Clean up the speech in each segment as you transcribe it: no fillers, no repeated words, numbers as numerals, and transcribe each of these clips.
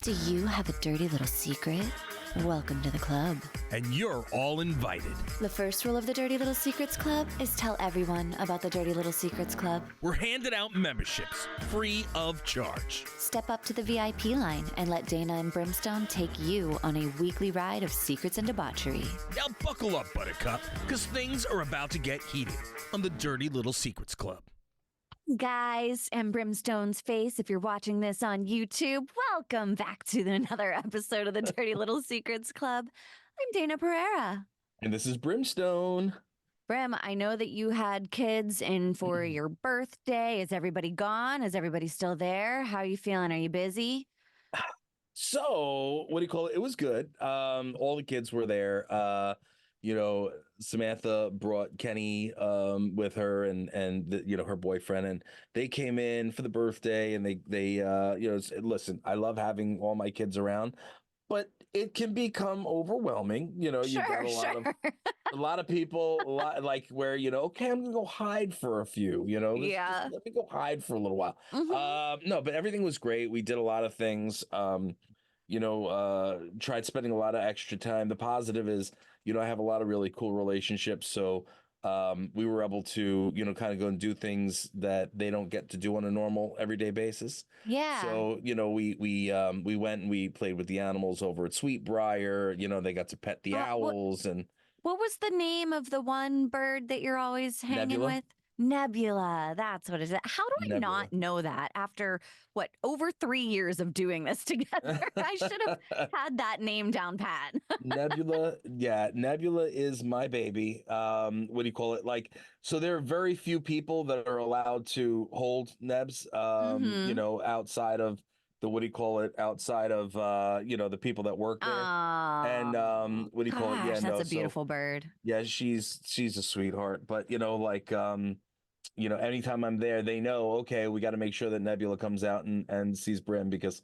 Do you have a dirty little secret? Welcome to the club. And you're all invited. The first rule of the Dirty Little Secrets Club is tell everyone about the Dirty Little Secrets Club. We're handing out memberships, free of charge. Step up to the VIP line and let Dana and Brimstone take you on a weekly ride of secrets and debauchery. Now buckle up, Buttercup, because things are about to get heated on the Dirty Little Secrets Club. Guys, and Brimstone's face, if you're watching this on YouTube, welcome back to another episode of the Dirty Little Secrets Club. I'm Dana Pereira. And this is Brimstone. Brim, I know that you had kids in for your birthday. Is everybody gone? Is everybody still there? How are you feeling? Are you busy? So, what do you call it? It was good. All the kids were there. Samantha brought Kenny with her and her boyfriend, and they came in for the birthday, and they listen, I love having all my kids around, but it can become overwhelming. You've got a lot of people, where, okay, I'm gonna go hide for a few, just let me go hide for a little while. Mm-hmm. No, but everything was great. We did a lot of things. Tried spending a lot of extra time. The positive is, I have a lot of really cool relationships. So we were able to, kind of go and do things that they don't get to do on a normal everyday basis. Yeah. So, we went and we played with the animals over at Sweetbriar. They got to pet the owls. And what was the name of the one bird that you're always hanging with? Nebula. That's what it is. How do I not know that after, over 3 years of doing this together? I should have had that name down pat. Nebula. Yeah, Nebula is my baby. What do you call it? So there are very few people that are allowed to hold Nebs, outside of the people that work there. And that's a beautiful bird. Yeah, she's a sweetheart. But anytime I'm there, they know, okay, we got to make sure that Nebula comes out and sees Brim because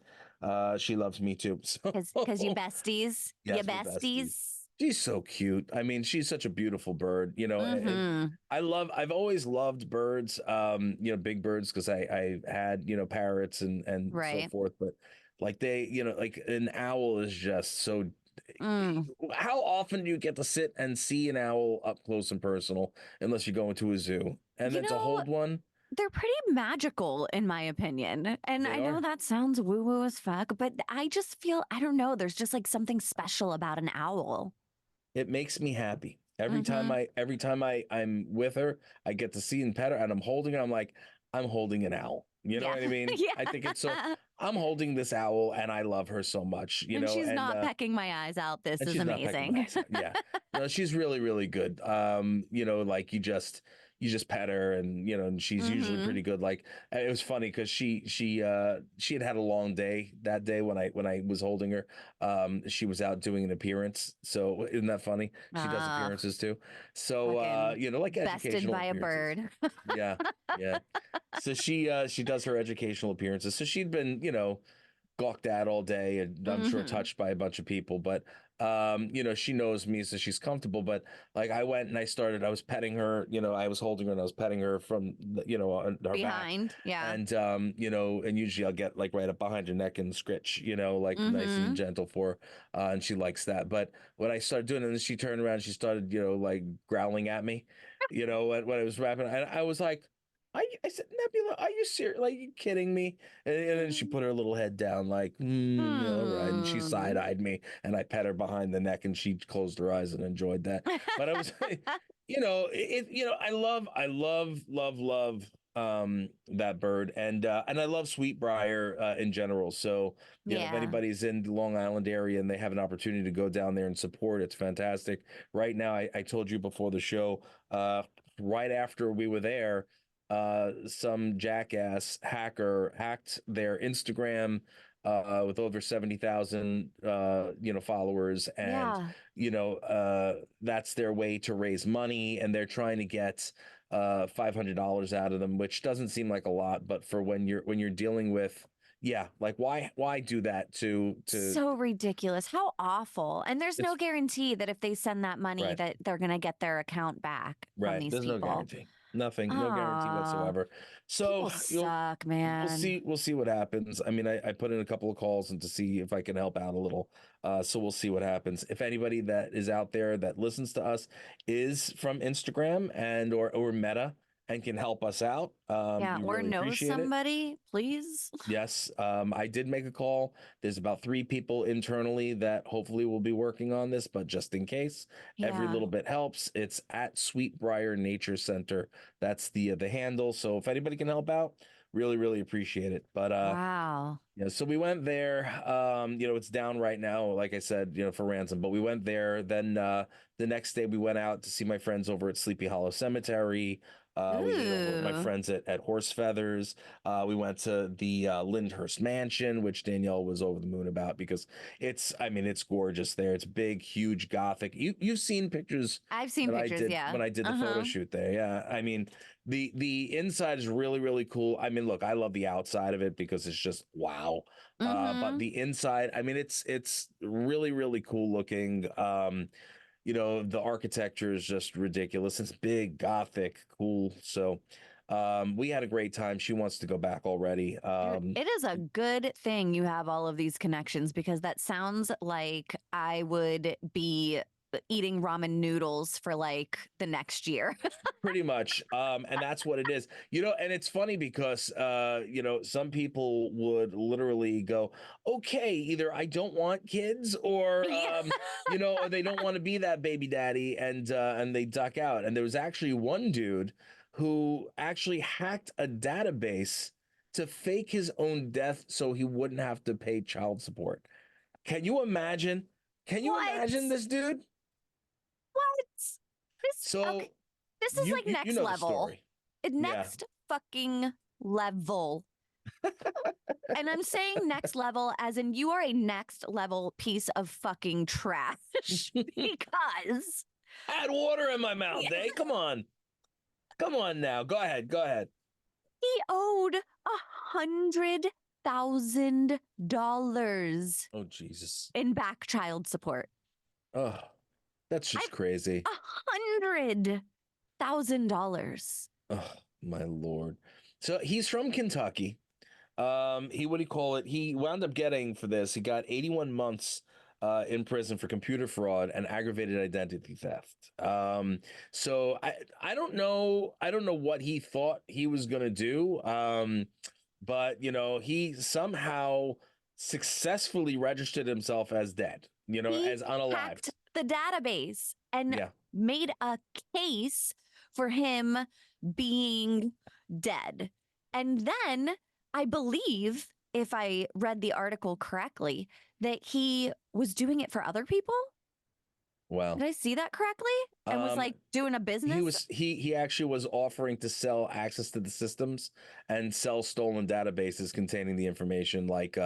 she loves me too. Because you besties, yes, you besties. She's so cute. I mean, she's such a beautiful bird. I've always loved birds, big birds, because I had, parrots and so forth. But an owl is just so. How often do you get to sit and see an owl up close and personal, unless you go into a zoo? And then to hold one? They're pretty magical, in my opinion. And I know that sounds woo-woo as fuck, but I just feel, I don't know, there's just something special about an owl. It makes me happy. Every time I'm with her, I get to see and pet her, and I'm holding her. I'm like, I'm holding an owl. You know what I mean? Yeah. I think it's so. I'm holding this owl, and I love her so much. She's not pecking my eyes out. This is amazing. Yeah, she's really, really good. You just pet her, and she's usually pretty good. It was funny because she had a long day that day when I was holding her. She was out doing an appearance. So isn't that funny? She does appearances too. So bested by a bird. Yeah. So she does her educational appearances. So she'd been gawked at all day, and I'm sure touched by a bunch of people, but she knows me, so she's comfortable. But I went and I was petting her, I was holding her and I was petting her from her behind back. Yeah. And and usually I'll get right up behind her neck and scritch, nice and gentle for her, and she likes that. But when I started doing it, and she turned around, she started growling at me, when I was rapping, and I was like, I said, Nebula, are you serious? Are you kidding me? And then she put her little head down, right. And she side-eyed me, and I pet her behind the neck, and she closed her eyes and enjoyed that. But I was, I love that bird, and I love Sweetbriar in general. So if anybody's in the Long Island area and they have an opportunity to go down there and support, it's fantastic. Right now, I told you before the show, right after we were there, some jackass hacker hacked their Instagram with over 70,000 followers, and that's their way to raise money, and they're trying to get $500 out of them, which doesn't seem like a lot, but for when you're dealing with why do that to so ridiculous. How awful. And there's no guarantee that if they send that money that they're going to get their account back from these There's people. no guarantee. Nothing, no guarantee Ah, whatsoever. So people suck, we'll man. see, we'll see what happens. I mean, I put in a couple of calls and to see if I can help out a little. So we'll see what happens. If anybody that is out there that listens to us is from Instagram and or Meta and can help us out, Yeah, we or really know appreciate it. somebody, please. Yes, I did make a call. There's about 3 people internally that hopefully will be working on this, but just in case, every Yeah. little bit helps. It's at Sweetbriar Nature Center. That's the handle. So if anybody can help out, really, really appreciate it. But Wow. yeah, so we went there. It's down right now, like I said, for ransom, but we went there. Then the next day we went out to see my friends over at Sleepy Hollow Cemetery. We ate over at my Ooh. friends at Horse Feathers. We went to the Lyndhurst Mansion, which Danielle was over the moon about because it's gorgeous there. It's big, huge, gothic. You've seen pictures I've seen that I pictures, did yeah. when I did the photo Uh-huh. shoot there. Yeah, I mean, the inside is really, really cool. I mean, look, I love the outside of it because it's just wow. But Mm-hmm. the inside, I mean, it's really, really cool looking. The architecture is just ridiculous. It's big, gothic, cool. So we had a great time. She wants to go back already. Dude, it is a good thing you have all of these connections because that sounds like I would be eating ramen noodles for like the next year. Pretty much. And that's what it is. And it's funny because some people would literally go, okay, either I don't want kids or Yeah. or they don't want to be that baby daddy and they duck out. And there was actually one dude who actually hacked a database to fake his own death so he wouldn't have to pay child support. Can you imagine? Can you What? imagine this dude? What? This okay. So This is like you next know the level. story. Yeah. Next fucking level. And I'm saying next level as in you are a next level piece of fucking trash because Add water in my mouth, eh? Come on. Come on now. Go ahead. Go ahead. he owed $100,000 Oh, Jesus. in back child support. Oh, that's just I've crazy. $100,000. Oh, my Lord. So he's from Kentucky. What do you call it? He wound up getting for this. He got 81 months in prison for computer fraud and aggravated identity theft. So I don't know. I don't know what he thought he was gonna do. But he somehow successfully registered himself as dead. He As unalived. hacked the database and Yeah. made a case for him being dead. And then I believe, if I read the article correctly, that he was doing it for other people. Well, Did I see that correctly? And was like doing a business? he actually was offering to sell access to the systems and sell stolen databases containing the information like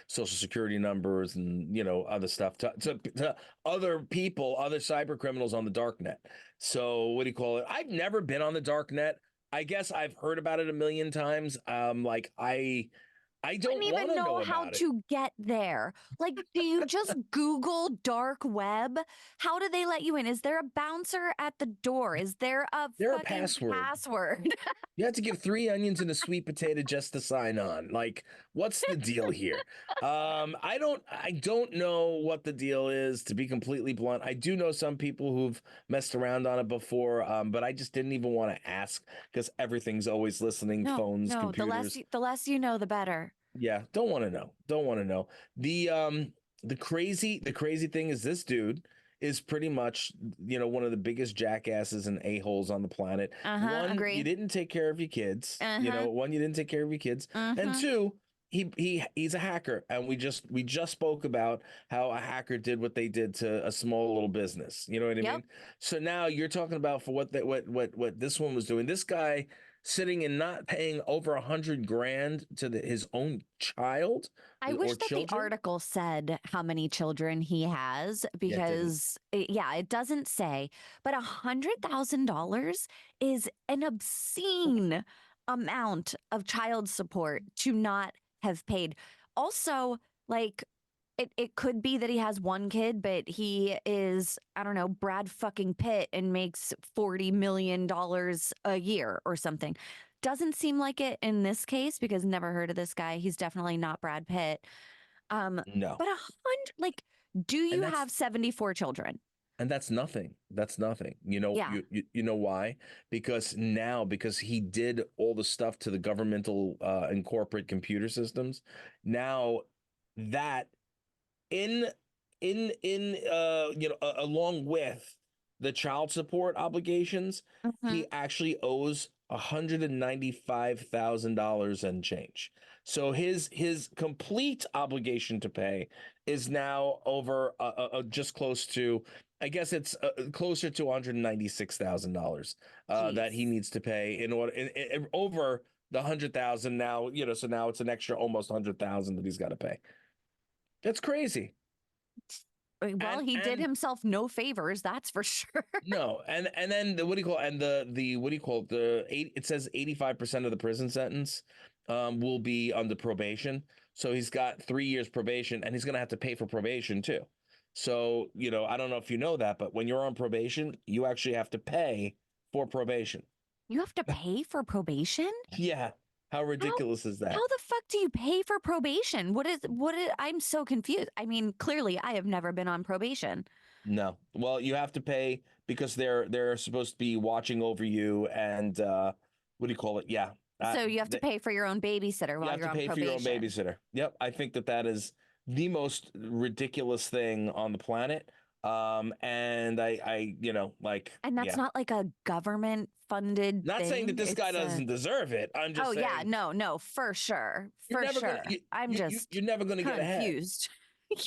social security numbers and other stuff to other people, other cyber criminals on the dark net. So what do you call it? I've never been on the dark net. I guess I've heard about it a million times. I don't Wouldn't want even to know know how about it. to get there. Like, do you just Google dark web? How do they let you in? Is there a bouncer at the door? Is there a There a fucking password. password? You have to give 3 onions and a sweet potato just to sign on. Like, what's the deal here? I don't know what the deal is, to be completely blunt. I do know some people who've messed around on it before, but I just didn't even want to ask because everything's always listening, phones, No, computers. the less you know, the better. Yeah, don't want to know. Don't want to know. The crazy thing is this dude is pretty much, one of the biggest jackasses and a-holes on the planet. One, you Agree. didn't take care of your kids. One, you didn't take care of your kids. And two, he's a hacker. And we just spoke about how a hacker did what they did to a small little business. You know what I Yep. mean? So now you're talking about for what this one was doing. This guy sitting and not paying over 100 grand to his own child I or wish that the children. article said how many children he has because, it doesn't say. But $100,000 is an obscene amount of child support to not have paid. Also, like, it could be that he has one kid, but he is, I don't know, Brad fucking Pitt and makes $40 million a year or something. Doesn't seem like it in this case because never heard of this guy. He's definitely not Brad Pitt. No. But 100, like, do And you have 74 children? that's nothing. That's nothing. You know, Yeah. you know why? Because he did all the stuff to the governmental and corporate computer systems. Now that in along with the child support obligations, Mhm. he actually owes $195,000 and change. So his complete obligation to pay is now over just close to, I guess it's closer to $196,000 that he Jeez. needs to pay in order over the 100,000 now, so now it's an extra almost 100,000 that he's got to pay. That's crazy. Well, he did And himself no favors, that's for sure. no, and then what do you call, and the what do you call it? It says 85% of the prison sentence will be under probation. So he's got 3 years probation, and he's gonna have to pay for probation too. So, I don't know if you know that, but when you're on probation, you actually have to pay for probation. You have to pay for probation? Yeah. How How ridiculous is that? how the fuck do you pay for probation? I'm so confused. I mean, clearly I have never been on probation. No. Well, you have to pay because they're supposed to be watching over you and what do you call it? Yeah. So you have to pay for your own babysitter You while have you're to on pay for your own probation. babysitter. Yep, I think that is the most ridiculous thing on the planet. And And that's yeah. not like a government funded Not saying that thing. this guy It's a doesn't deserve it. I'm Oh just yeah, saying no, for sure. you're For never gonna sure. I'm just you're never gonna get ahead. confused.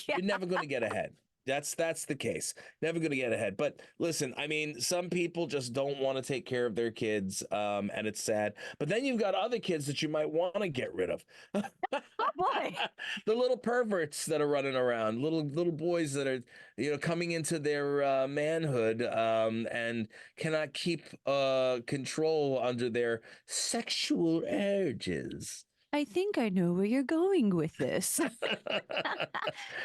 Yeah. You're never going to get ahead. That's the case. Never going to get ahead. But listen, I mean, some people just don't want to take care of their kids, and it's sad. But then you've got other kids that you might want to get rid of. Oh boy. The little perverts that are running around, little boys that are, coming into their manhood, and cannot keep control under their sexual urges. I think I know where you're going with this.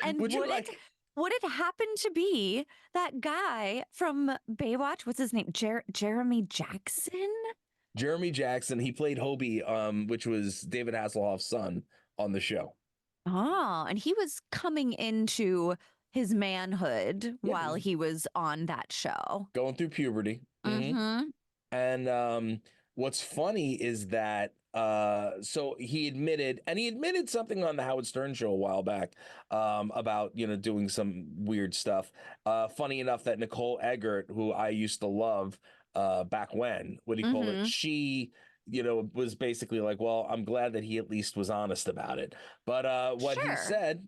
And Would you like? would it happen to be that guy from Baywatch? What's his name? Jeremy Jackson? Jeremy Jackson, he played Hobie, which was David Hasselhoff's son on the show. Oh, and he was coming into his manhood Yeah, while he was on that show. going through puberty. Mm-hmm. And what's funny is that so he admitted something on the Howard Stern show a while back about doing some weird stuff. Funny enough that Nicole Eggert, who I used to love back when, what do you call it? Mm-hmm. She was basically like, well, I'm glad that he at least was honest about it. But what he Sure. said,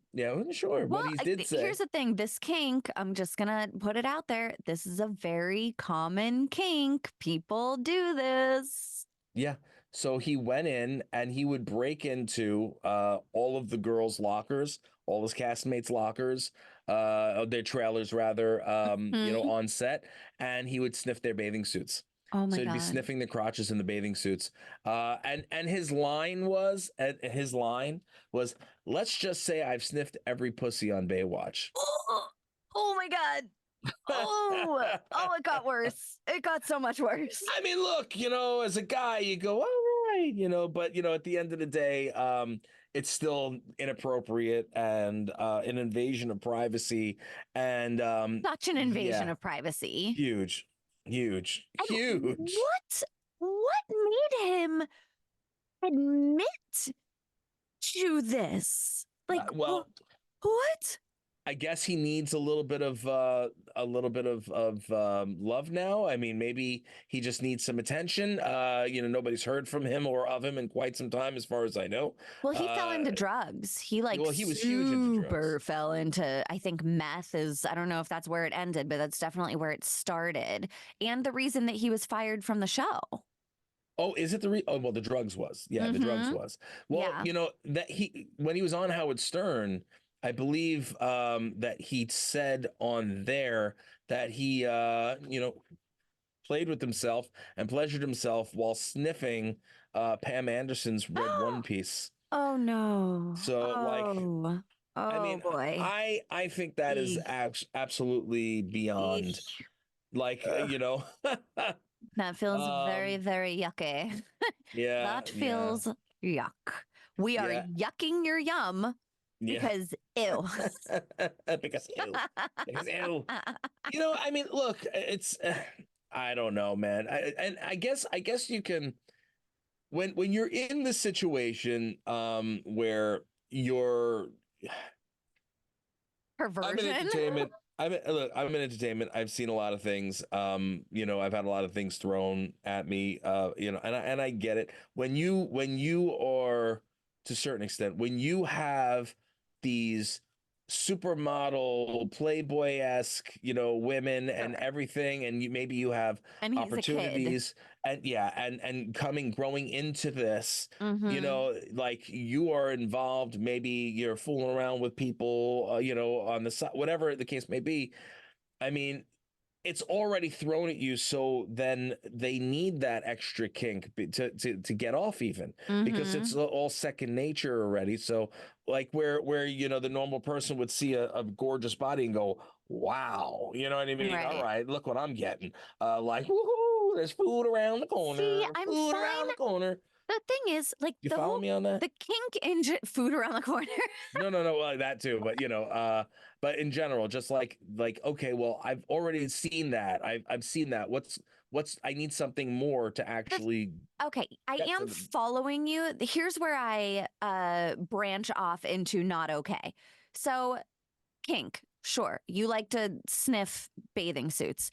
sure, Well, what he did say. here's the thing. This kink, I'm just going to put it out there. This is a very common kink. People do this. Yeah. So he went in and he would break into all of the girls' lockers, all his castmates' lockers, their trailers rather, Hmm. on set, and he would sniff their bathing suits. Oh So my he'd be God. sniffing the crotches in the bathing suits. And his line was, let's just say I've sniffed every pussy on Baywatch. Oh my God. Oh, it got worse. It got so much worse. I mean, look, as a guy, you go, all right, but at the end of the day, it's still inappropriate and an invasion of privacy, and Such an invasion yeah, of privacy. huge, huge, And huge. what made him admit to this? Like, Well, what? I guess he needs a little bit of love now. I mean, maybe he just needs some attention. Nobody's heard from him or of him in quite some time, as far as I know. Well, he fell into drugs. He like Well, he was huge into drugs. super fell into, I think meth is, I don't know if that's where it ended, but that's definitely where it started. And the reason that he was fired from the show. Oh, is it oh, well, the drugs was. Yeah, the drugs Mm-hmm. was. Well, Yeah. that when he was on Howard Stern, I believe that he said on there that he played with himself and pleasured himself while sniffing Pam Anderson's red one piece. Oh no. So like Oh. I Oh mean, boy. I think that is Eek. absolutely beyond, Eek. like, That feels very, um, very yucky. yeah, That yeah, feels yuck. We are yeah, yucking your yum yeah. because ew. Because ew, because ew. I mean, look, it's, I don't know, man. And I guess you can, when you're in the situation, where you're, I'm in Perversion. entertainment. I'm in entertainment. I've seen a lot of things. I've had a lot of things thrown at me. And I get it. When you are, to a certain extent, when you have these supermodel Playboy-esque, women and Sure. everything, and maybe you have And he's a kid. opportunities, and yeah, and growing into this, Mm-hmm. like you are involved, maybe you're fooling around with people, on the side, whatever the case may be. I mean, it's already thrown at you, so then they need that extra kink to get off, even because Mm-hmm. it's all second nature already. So, like, where the normal person would see a gorgeous body and go, wow, you know what I mean? All Right. right, look what I'm getting. Like, woohoo, there's food around the See, corner, I'm food fine. around the corner. The thing is, like You the follow whole me on that? the kink in food around the corner. No, no, no, well, that too, but but in general, just like okay, well, I've already seen that. I've seen that. What's I need something more to The actually Okay, I get am to the following you. Here's where I branch off into not okay. So, kink, sure. You like to sniff bathing suits.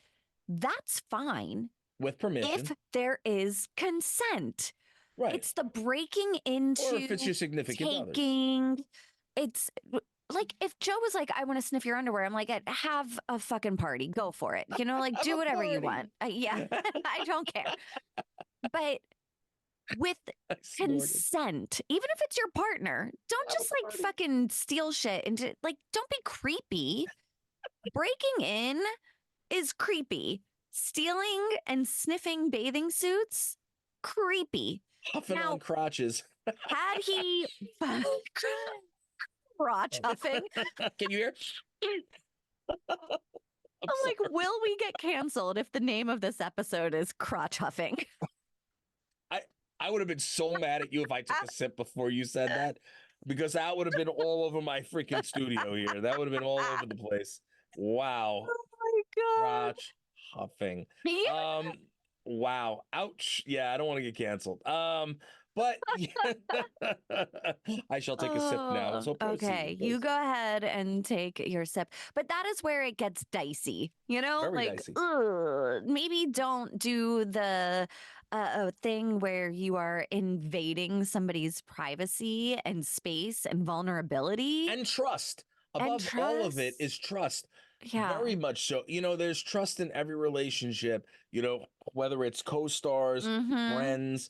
That's fine with if permission, there is consent. right? It's the breaking Or if it's into, your significant others. taking. It's like if Joe was like, I want to sniff your underwear, I'm like, have a fucking party. Go for it. Like Have do a whatever you want. party. Yeah, I don't care. But with I snorted. consent, even if it's your partner, don't Have a just like party. fucking steal shit and like don't be creepy. Breaking in is creepy. Stealing and sniffing bathing suits, creepy. Huffing on Now, crotches. had he crotch huffing, Can you hear? I'm I'm like, sorry. will we get canceled if the name of this episode is crotch huffing? I I would have been so mad at you if I took a sip before you said that, because that would have been all over my freaking studio here. That would have been all over the place. Wow. Oh my God. Crotch huffing. Yeah. Um, wow. Ouch. Yeah, I don't want to get canceled. But I shall take a sip now. Oh, So proceed, okay. You please. go ahead and take your sip. But that is where it gets dicey, Very like, dicey. maybe don't do the thing where you are invading somebody's privacy and space and vulnerability And trust. and Above all of it trust. is trust. Yeah. Very much so. There's trust in every relationship, whether it's co-stars, Mm-hmm. friends,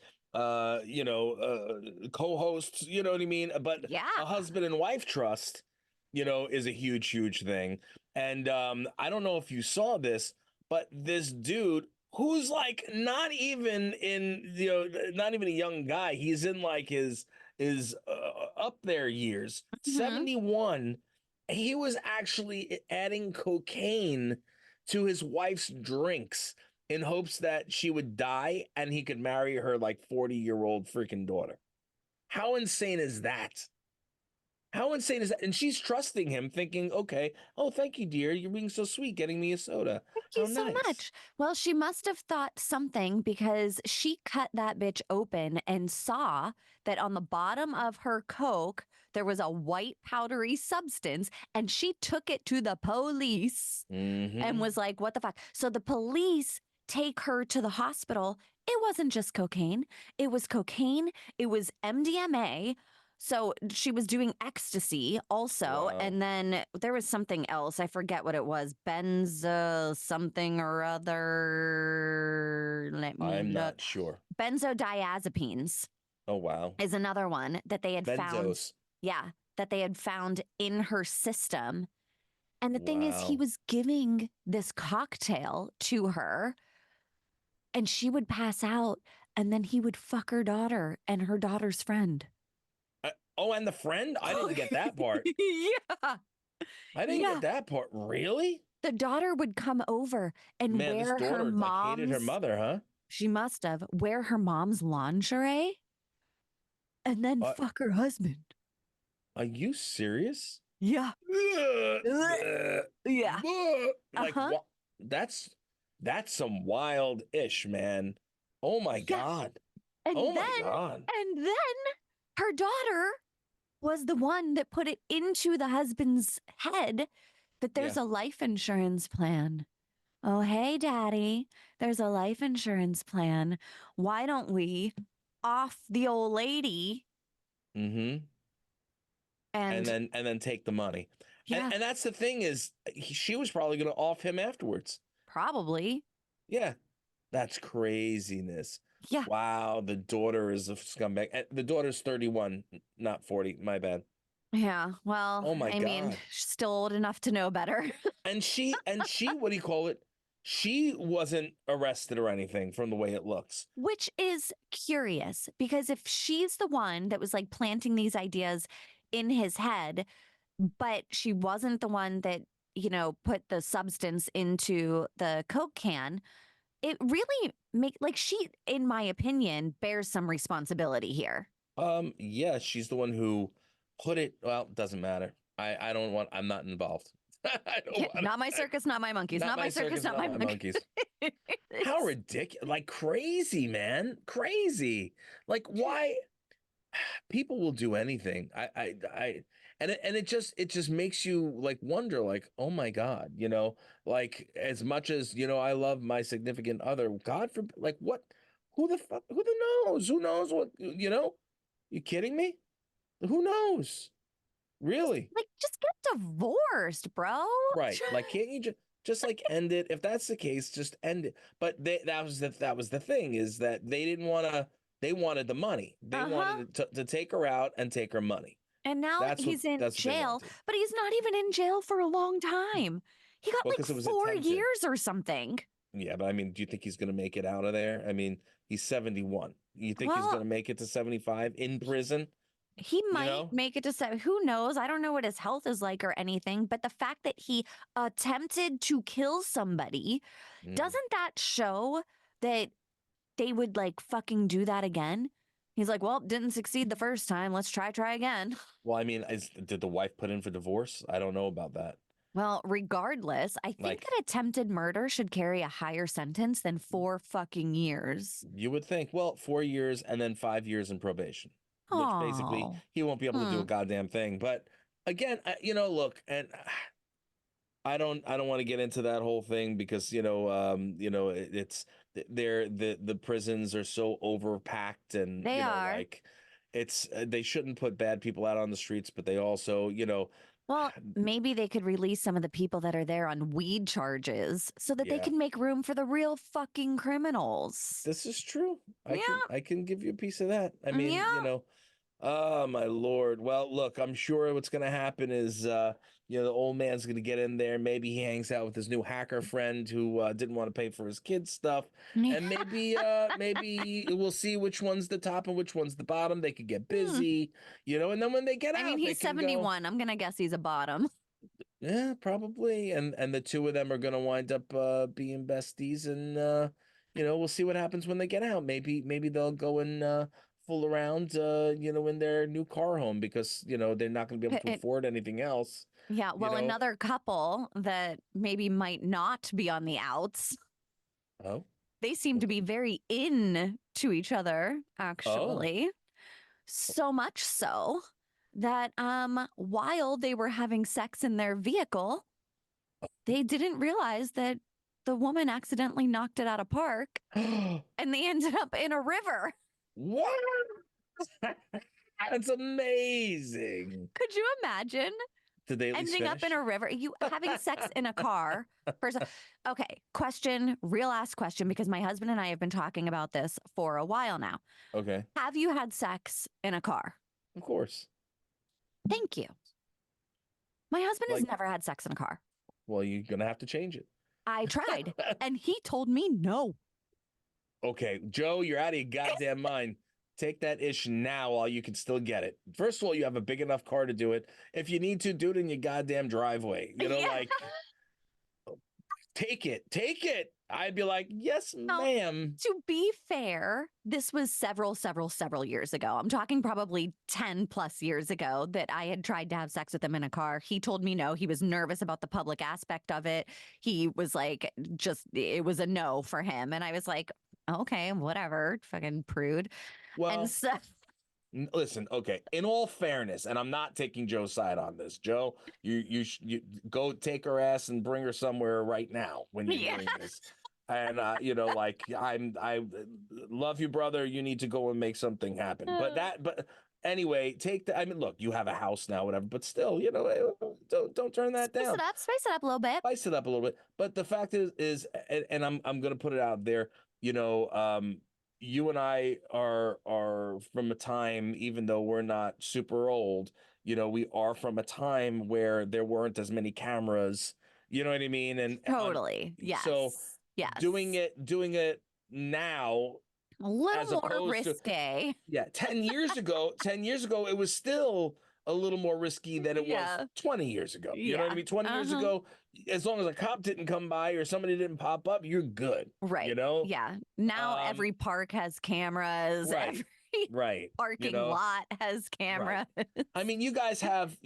co-hosts, you know what I mean? But Yeah. a husband and wife trust, is a huge, huge thing. And I don't know if you saw this, but this dude who's like not even a young guy. He's in like his up there years, Mm-hmm. 71. He was actually adding cocaine to his wife's drinks in hopes that she would die and he could marry her like 40-year-old freaking daughter. How insane is that? How insane is that? And she's trusting him, thinking, okay, oh, thank you, dear. You're being so sweet, getting me a soda. Thank you How so nice. much. Well, she must have thought something because she cut that bitch open and saw that on the bottom of her Coke, there was a white powdery substance, and she took it to the police and Mm-hmm. was like, what the fuck? So the police take her to the hospital. It wasn't just cocaine, it was MDMA. So she was doing ecstasy also. Wow. And then there was something else. I forget what it was. Benzo something or other. Let me I'm look. not sure. Benzodiazepines Oh, wow. is another one that they had found. Benzos. Yeah, that they had found in her system. And the thing is, he Wow. was giving this cocktail to her and she would pass out and then he would fuck her daughter and her daughter's friend. Oh, and the friend? I didn't get that part. Yeah. I didn't Yeah. get that part. Really? The daughter would come over and Man, this wear her daughter like hated her mom's, mother, huh? she must have, wear her mom's lingerie and then Uh, fuck her husband. are you serious? Yeah. Yeah. Like Uh-huh. what? That's that's some wild ish, man. Oh my Yeah. God. Oh And my God. then her daughter was the one that put it into the husband's head that Yeah. there's a life insurance plan. Oh, hey, daddy, there's a life insurance plan. Why don't we off the old lady Mm-hmm. and And then take the money. yeah, And that's the thing is she was probably going to off him afterwards. probably. Yeah. That's craziness. Yeah. Wow, the daughter is a scumbag. The daughter's 31, not 40. My bad. Yeah. Well, Oh my I mean, God. she's still old enough to know better. And she, what do you call it? She wasn't arrested or anything from the way it looks. Which is curious because if she's the one that was like planting these ideas in his head, but she wasn't the one that, put the substance into the Coke can, it really like she, in my opinion, bears some responsibility here. Yeah, she's the one who put it. Well, it doesn't matter. I don't want. I'm not involved. I don't Yeah, want. not my circus, not my monkeys. Not Not my my circus, circus, not not my my monkeys. monkeys. How ridiculous! Like crazy, man. Crazy. Like why? People will do anything. And it just makes you like wonder, like, oh my God, like as much as I love my significant other, God forbid, like what? Who the fuck? Who the knows? Who knows what? You kidding me? Who knows? Really? Like, just get divorced, bro. Right. Like, can't you just like end it? If that's the case, just end it. But that was the thing is that they didn't want to. They wanted the money. They Uh-huh. wanted to take her out and take her money. And now he's in That's what they jail, wanted. but he's not even in jail for a long time. He got Well, like because it was 4 years attempted. or something. Yeah, but I mean, do you think he's going to make it out of there? I mean, he's 71. You think he's Well, going to make it to 75 in prison? he You might know? make it to seven. Who knows? I don't know what his health is like or anything, but the fact that he attempted to kill somebody, Mhm. doesn't that show that they would like fucking do that again? He's like, well, didn't succeed the first time. Let's try again. Well, I mean, did the wife put in for divorce? I don't know about that. Well, regardless, I think Like, that attempted murder should carry a higher sentence than 4 fucking years. you would think, well, 4 years and then 5 years in probation, which basically Oh, he won't be able to do a hmm. goddamn thing. But again, look, and I don't want to get into that whole thing because it's the prisons are so overpacked and They are. like it's they shouldn't put bad people out on the streets, but they also Well, maybe they could release some of the people that are there on weed charges so that they yeah, can make room for the real fucking criminals. this is true. Yeah, I can give you a piece of that. I mean, yeah. oh my Lord. Well, look, I'm sure what's gonna happen is the old man's gonna get in there. Maybe he hangs out with his new hacker friend who didn't want to pay for his kids' stuff. And maybe we'll see which one's the top and which one's the bottom. They could get Hmm. busy, and then when they get I mean, out, they he's can go. 71. I'm going to guess he's a bottom. Yeah, probably. And the two of them are gonna wind up being besties and we'll see what happens when they get out. Maybe they'll go and fool around in their new car home because they're not gonna be able to afford anything else. Yeah, You well, know? another couple that maybe might not be on the outs. Oh. They seem to be very in to each other, Oh. actually. So much so that while they were having sex in their vehicle, they didn't realize that the woman accidentally knocked it out of park and they ended up in a river. What? That's amazing. Could you imagine Did they at least ending up in finish? a river? You having sex in a car? First, okay, question, real ass question, because my husband and I have been talking about this for a while now. Okay. Have you had sex in a car? Of course. Thank you. My husband has Like, never had sex in a car. well, you're gonna have to change it. I tried, and he told me no. Okay, Joe, you're out of your goddamn mind. Take that ish now while you can still get it. First of all, you have a big enough car to do it. If you need to, do it in your goddamn driveway. Like, take it. Take it. I'd be like, yes, ma'am. To be fair, this was several years ago. I'm talking probably 10 plus years ago that I had tried to have sex with him in a car. He told me no. He was nervous about the public aspect of it. He was like, it was a no for him. And I was like, okay, whatever, fucking prude. Well, and so listen, okay, in all fairness, and I'm not taking Joe's side on this. Joe, you go take her ass and bring her somewhere right now when you're doing this. And like I love you, brother. You need to go and make something happen. But anyway, I mean, look, you have a house now, whatever. But still, don't turn that down. Spice it up a little bit. Spice it up a little bit. But the fact is, and I'm gonna put it out there. You and I are from a time, even though we're not super old. We are from a time where there weren't as many cameras. You know what I mean? And totally, yes. So. Yes. Doing it now, a little more risque. 10 years ago, it was still a little more risky than it was 20 years ago. You know what I mean? 20 years ago, as long as a cop didn't come by or somebody didn't pop up, you're good. Right. Yeah. Now every park has cameras. Right. Every parking lot has cameras. Right. I mean, you guys have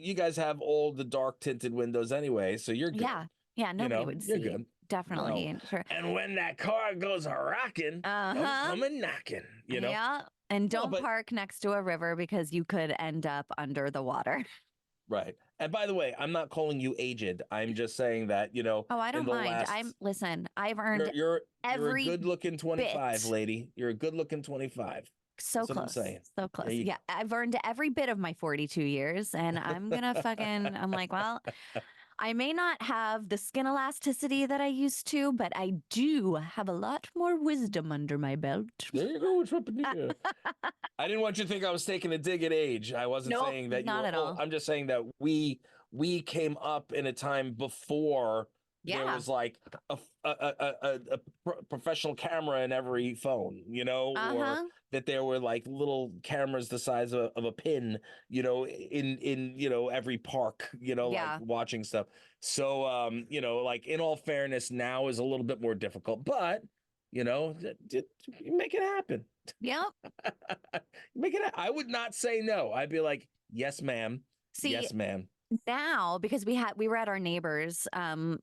all the dark tinted windows anyway, so you're good. Yeah. Nobody would see. You're good. Definitely. Sure. And when that car goes rocking, don't come a knocking, Yeah. And don't park next to a river because you could end up under the water. Right. And by the way, I'm not calling you aged. I'm just saying that, Oh, I don't mind. Listen, I've earned you're a every good-looking 25, lady. You're a good-looking 25. So close. So close. Yeah. I've earned every bit of my 42 years and I'm going to I'm like, well, I may not have the skin elasticity that I used to, but I do have a lot more wisdom under my belt. There you go. What's up in here? I didn't want you to think I was taking a dig at age. I wasn't saying that you not were at all. I'm just saying that we came up in a time before there was like a professional camera in every phone, or that there were like little cameras the size of a pin, in every park, like watching stuff. So, like in all fairness, now is a little bit more difficult, but make it happen. Yep. Make it. I would not say no. I'd be like, yes, ma'am. Yes, ma'am. Now, because we were at our neighbor's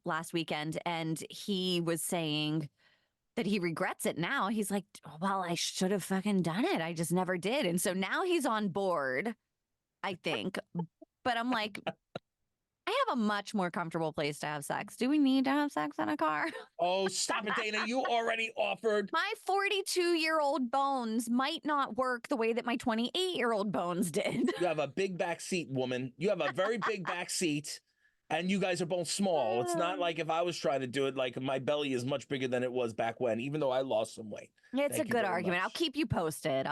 last weekend, and he was saying that he regrets it now. He's like, well, I should have fucking done it. I just never did. And so now he's on board, I think. But I'm like, I have a much more comfortable place to have sex. Do we need to have sex in a car? Oh, stop it, Dana. You already offered. My 42-year-old bones might not work the way that my 28-year-old bones did. You have a big back seat, woman. You have a very big back seat, and you guys are both small. It's not like if I was trying to do it, like my belly is much bigger than it was back when, even though I lost some weight. It's a good argument. I'll keep you posted.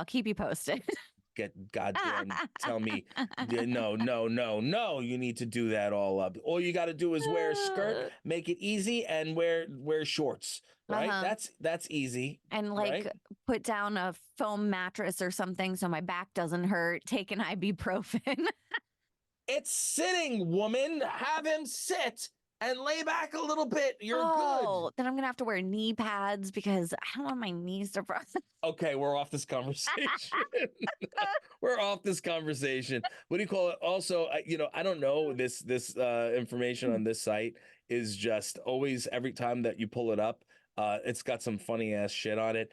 Get goddamn tell me no, you need to do that all up. All you got to do is wear a skirt, make it easy, and wear shorts, right? That's easy. And put down a foam mattress or something so my back doesn't hurt. Take an ibuprofen. It's sitting, woman. Have him sit and lay back a little bit. You're good. Then I'm going to have to wear knee pads because I don't want my knees to frost. Okay, we're off this conversation. We're off this conversation. What do you call it? Also, I don't know, this information on this site is just always, every time that you pull it up, it's got some funny ass shit on it.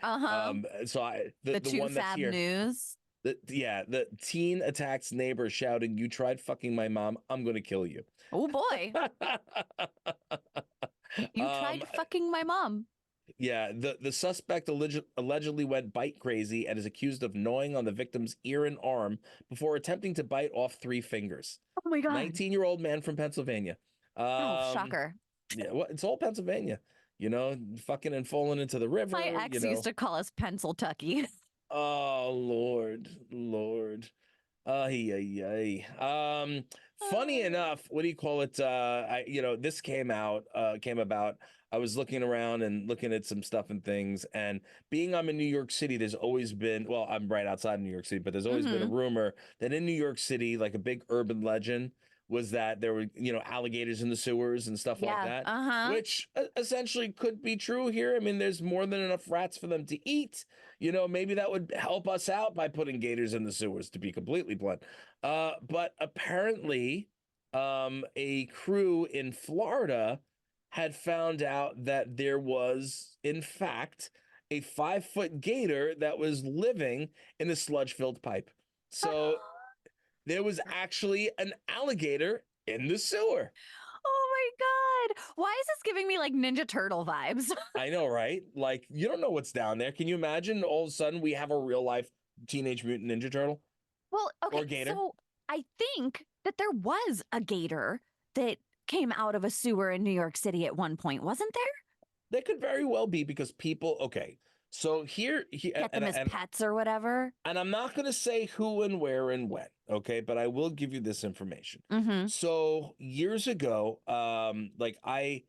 So the Too one that's Fab here. News. The teen attacks neighbor shouting, "You tried fucking my mom. I'm going to kill you." Oh, boy. You tried fucking my mom. Yeah, the suspect allegedly went bite crazy and is accused of gnawing on the victim's ear and arm before attempting to bite off 3 fingers. Oh, my God. 19-year-old man from Pennsylvania. Shocker. Yeah, well, it's all Pennsylvania. Fucking and falling into the river. My ex used to call us Pennsyltucky. Oh, Lord. Funny enough, what do you call it? This came about. I was looking around and looking at some stuff and things. And being I'm in New York City, there's always been, well, I'm right outside of New York City, but there's always been a rumor that in New York City, like a big urban legend was that there were, alligators in the sewers and stuff like that, which essentially could be true here. I mean, there's more than enough rats for them to eat. Maybe that would help us out by putting gators in the sewers, to be completely blunt. But apparently, a crew in Florida had found out that there was, in fact, a 5-foot gator that was living in a sludge-filled pipe. So there was actually an alligator in the sewer. Oh my God. Why is this giving me like Ninja Turtle vibes? I know, right? Like, you don't know what's down there. Can you imagine all of a sudden we have a real life Teenage Mutant Ninja Turtle? Well, okay, or gator? So I think that there was a gator that came out of a sewer in New York City at one point, wasn't there? They could very well be, because people, okay, so here get them as pets or whatever. And I'm not going to say who and where and when, okay, but I will give you this information. So years ago, like I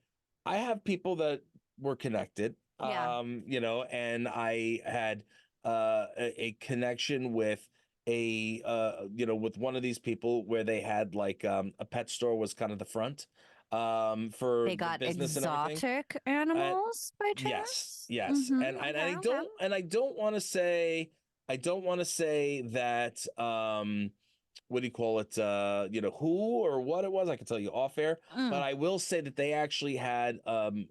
have people that were connected, and I had a connection with with one of these people where they had like a pet store was kind of the front. For they got business exotic animals by chance. Yes. And I don't want to say that what do you call it, who or what it was. I can tell you off air, but I will say that they actually had an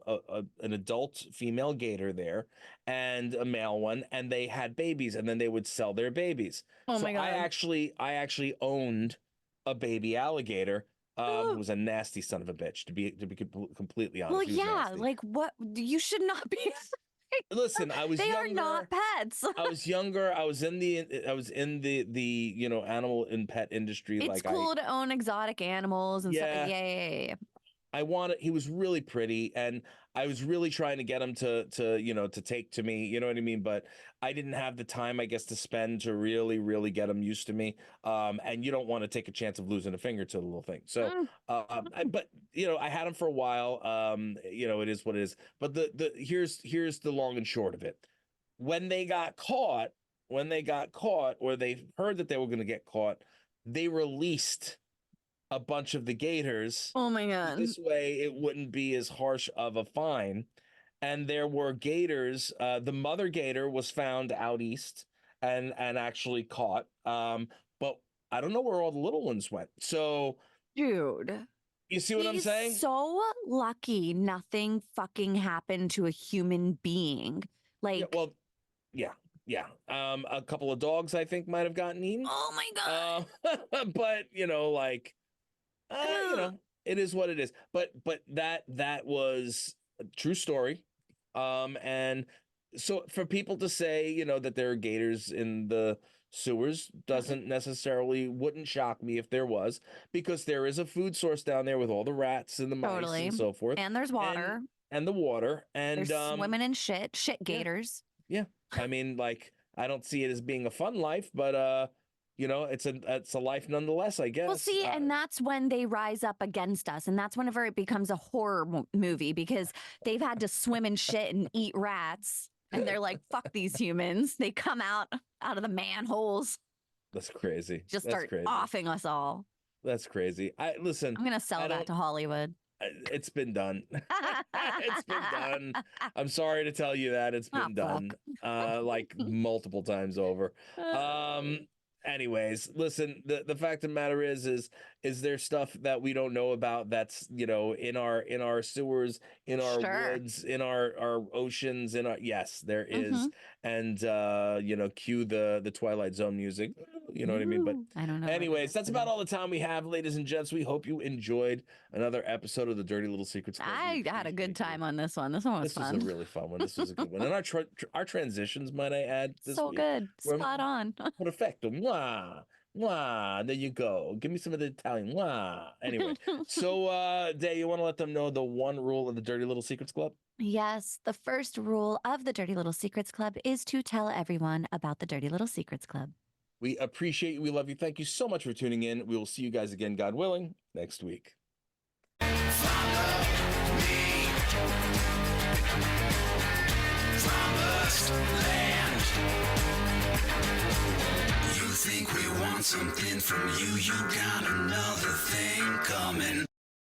adult female gator there and a male one, and they had babies, and then they would sell their babies. Oh my God. I actually owned a baby alligator. Who was a nasty son of a bitch, to be completely honest. Well, yeah, like what? You should not be. Listen, I was they younger. Are not pets. I was younger. I was in the animal and pet industry. It's like cool to own exotic animals and stuff. Yeah. He was really pretty, and I was really trying to get him to take to me, you know what I mean? But I didn't have the time, I guess, to spend to really get him used to me. And you don't want to take a chance of losing a finger to the little thing. So, but I had him for a while. It is what it is. But here's the long and short of it. When they got caught, or they heard that they were going to get caught, they released a bunch of the gators. Oh my God. This way it wouldn't be as harsh of a fine. And there were gators. The mother gator was found out east and actually caught. But I don't know where all the little ones went. So, dude, you see what I'm saying? So lucky nothing fucking happened to a human being. Like, yeah. A couple of dogs, I think, might have gotten eaten. Oh my God. But it is what it is. But that was a true story. And so for people to say, that there are gators in the sewers wouldn't shock me if there was, because there is a food source down there with all the rats and the mice and so forth. And there's water. And the water. And they're swimming in shit gators. Yeah. I mean, like, I don't see it as being a fun life, but it's a life nonetheless, I guess. Well, see, and that's when they rise up against us, and that's whenever it becomes a horror movie, because they've had to swim in shit and eat rats, and they're like, "Fuck these humans!" They come out of the manholes. That's crazy. Just start offing us all. That's crazy. I'm gonna sell that to Hollywood. It's been done. It's been done. I'm sorry to tell you that it's been done. Like multiple times over. Anyways, listen, the fact of the matter is there stuff that we don't know about that's, in our sewers, in our woods, in our oceans, yes, there is. And, cue the Twilight Zone music, you know what I mean? But I don't know. Anyways, that's about all the time we have, ladies and gents. We hope you enjoyed another episode of the Dirty Little Secrets Club. I had a good time on this one. This one was fun. This was a really fun one. This was a good one. And our transitions, might I add, this so week, good. Spot on. Perfecto. Mwah. Mwah. There you go. Give me some of the Italian. Mwah. Anyway, so Day, you want to let them know the one rule of the Dirty Little Secrets Club? Yes. The first rule of the Dirty Little Secrets Club is to tell everyone about the Dirty Little Secrets Club. We appreciate you. We love you. Thank you so much for tuning in. We will see you guys again, God willing, next week. Follow me. land. You think we want something from you, you got another thing coming.